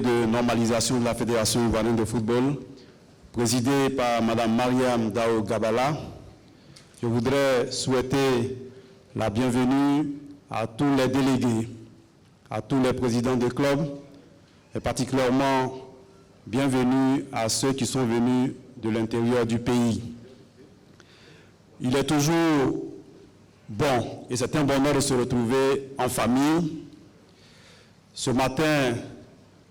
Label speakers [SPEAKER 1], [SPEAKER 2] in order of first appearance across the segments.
[SPEAKER 1] de normalisation de la Fédération ivoirienne de football, présidée par Mme Mariam Dao Gabala. Je voudrais souhaiter la bienvenue à tous les délégués, à tous les présidents de clubs, et particulièrement bienvenue à ceux qui sont venus de l'intérieur du pays. Il est toujours bon, et c'est un bonheur de se retrouver en famille. Ce matin,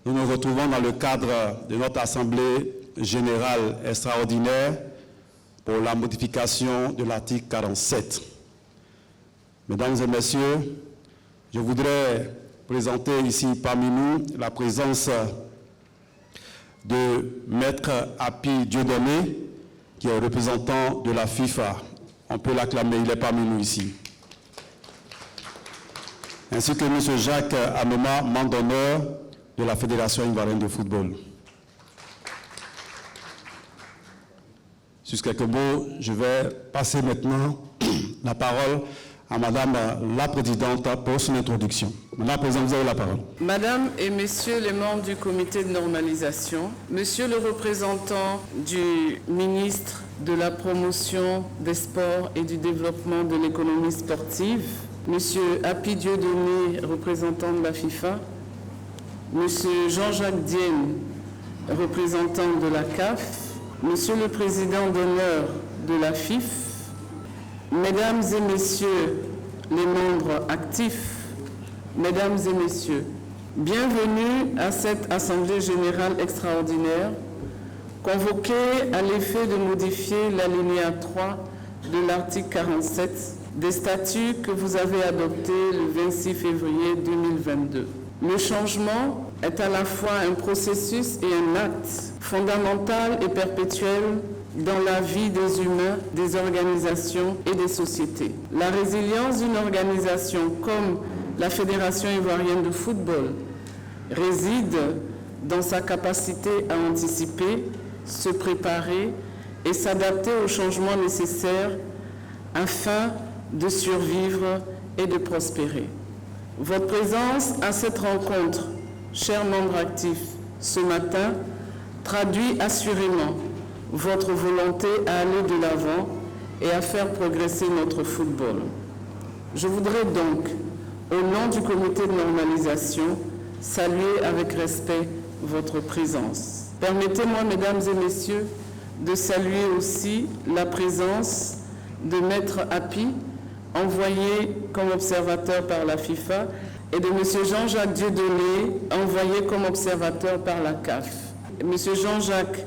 [SPEAKER 1] nous nous retrouvons dans le cadre de notre Assemblée générale extraordinaire pour la modification de l'article 47. Mesdames et messieurs, je voudrais présenter ici parmi nous la présence de Maître Happy Dieudonné, qui est représentant de la FIFA. On peut l'acclamer, il est parmi nous ici. Ainsi que M. Jacques Anoma, membre d'honneur de la Fédération ivoirienne de football. Sur quelques mots, je vais passer maintenant la parole à Madame la Présidente pour son introduction. Madame la Présidente, vous avez la parole.
[SPEAKER 2] Madame et Messieurs les membres du comité de normalisation, Monsieur le représentant du ministre de la promotion des sports et du développement de l'économie sportive, Monsieur Happy Dieudonné, représentant de la FIFA, Monsieur Jean-Jacques Dienne, représentant de la CAF, Monsieur le Président d'honneur de la FIF, Mesdames et Messieurs les membres actifs, Mesdames et Messieurs, bienvenue à cette Assemblée générale extraordinaire convoquée à l'effet de modifier l'alinéa 3 de l'article 47 des statuts que vous avez adoptés le 26 février 2022. Le changement est à la fois un processus et un acte fondamental et perpétuel dans la vie des humains, des organisations et des sociétés. La résilience d'une organisation comme la Fédération ivoirienne de football réside dans sa capacité à anticiper, se préparer et s'adapter aux changements nécessaires afin de survivre et de prospérer. Votre présence à cette rencontre, chers membres actifs, ce matin, traduit assurément votre volonté à aller de l'avant et à faire progresser notre football. Je voudrais donc, au nom du comité de normalisation, saluer avec respect votre présence. Permettez-moi, Mesdames et Messieurs, de saluer aussi la présence de Maître Happy, envoyé comme observateur par la FIFA, et de M. Jean-Jacques Dieudonné, envoyé comme observateur par la CAF. M. Jean-Jacques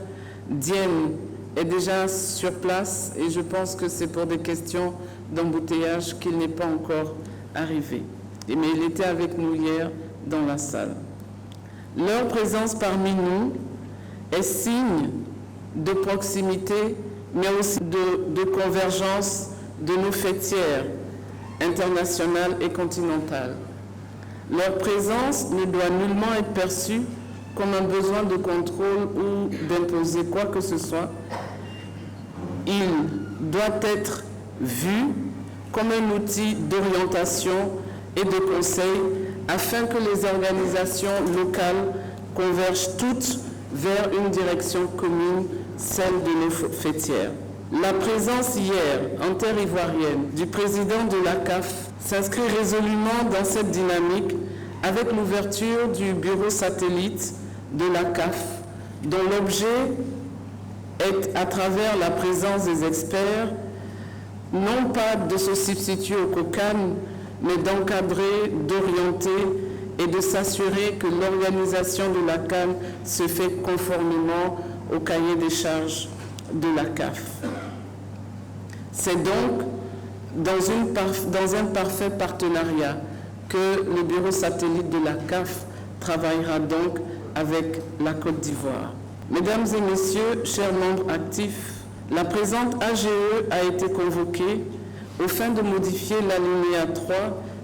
[SPEAKER 2] Dienne est déjà sur place et je pense que c'est pour des questions d'embouteillage qu'il n'est pas encore arrivé. Mais il était avec nous hier dans la salle. Leur présence parmi nous est signe de proximité, mais aussi de convergence de nos fêtières internationales et continentales. Leur présence ne doit nullement être perçue comme un besoin de contrôle ou d'imposer quoi que ce soit. Il doit être vu comme un outil d'orientation et de conseil afin que les organisations locales convergent toutes vers une direction commune, celle de nos fêtières. La présence hier, en terre ivoirienne, du président de la CAF s'inscrit résolument dans cette dynamique avec l'ouverture du bureau satellite de la CAF, dont l'objet est, à travers la présence des experts, non pas de se substituer au COCAN, mais d'encadrer, d'orienter et de s'assurer que l'organisation de la CAN se fait conformément au cahier des charges de la CAF. C'est donc dans un parfait partenariat que le bureau satellite de la CAF travaillera donc avec la Côte d'Ivoire. Mesdames et Messieurs, chers membres actifs, la présente AGE a été convoquée aux fins de modifier l'alinéa 3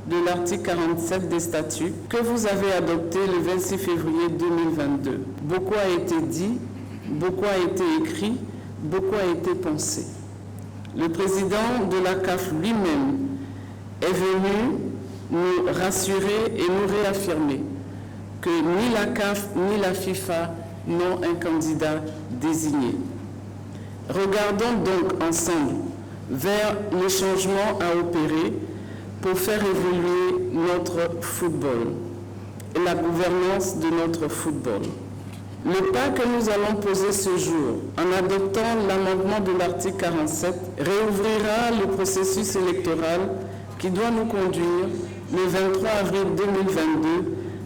[SPEAKER 2] de l'article 47 des statuts que vous avez adopté le 26 février 2022. Beaucoup a été dit, beaucoup a été écrit, beaucoup a été pensé. Le président de la CAF lui-même est venu nous rassurer et nous réaffirmer que ni la CAF ni la FIFA n'ont un candidat désigné. Regardons donc ensemble vers les changements à opérer pour faire évoluer notre football et la gouvernance de notre football. Le pas que nous allons poser ce jour, en adoptant l'amendement de l'article 47, réouvrira le processus électoral qui doit nous conduire le 23 avril 2022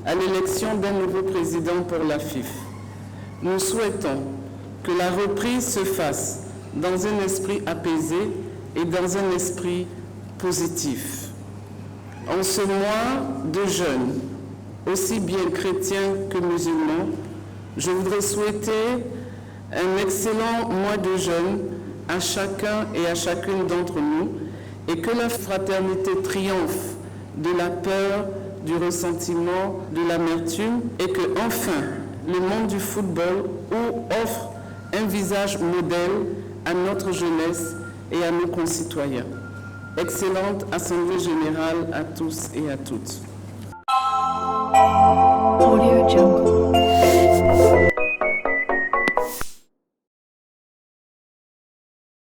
[SPEAKER 2] à l'élection d'un nouveau président pour la FIF. Nous souhaitons que la reprise se fasse dans un esprit apaisé et dans un esprit positif. En ce mois de jeûne, aussi bien chrétiens que musulmans, je voudrais souhaiter un excellent mois de jeûne à chacun et à chacune d'entre nous et que la fraternité triomphe de la peur, du ressentiment, de l'amertume et que enfin le monde du football offre un visage modèle à notre jeunesse et à nos concitoyens. Excellente Assemblée générale à tous et à toutes.
[SPEAKER 3] Audio Jungle.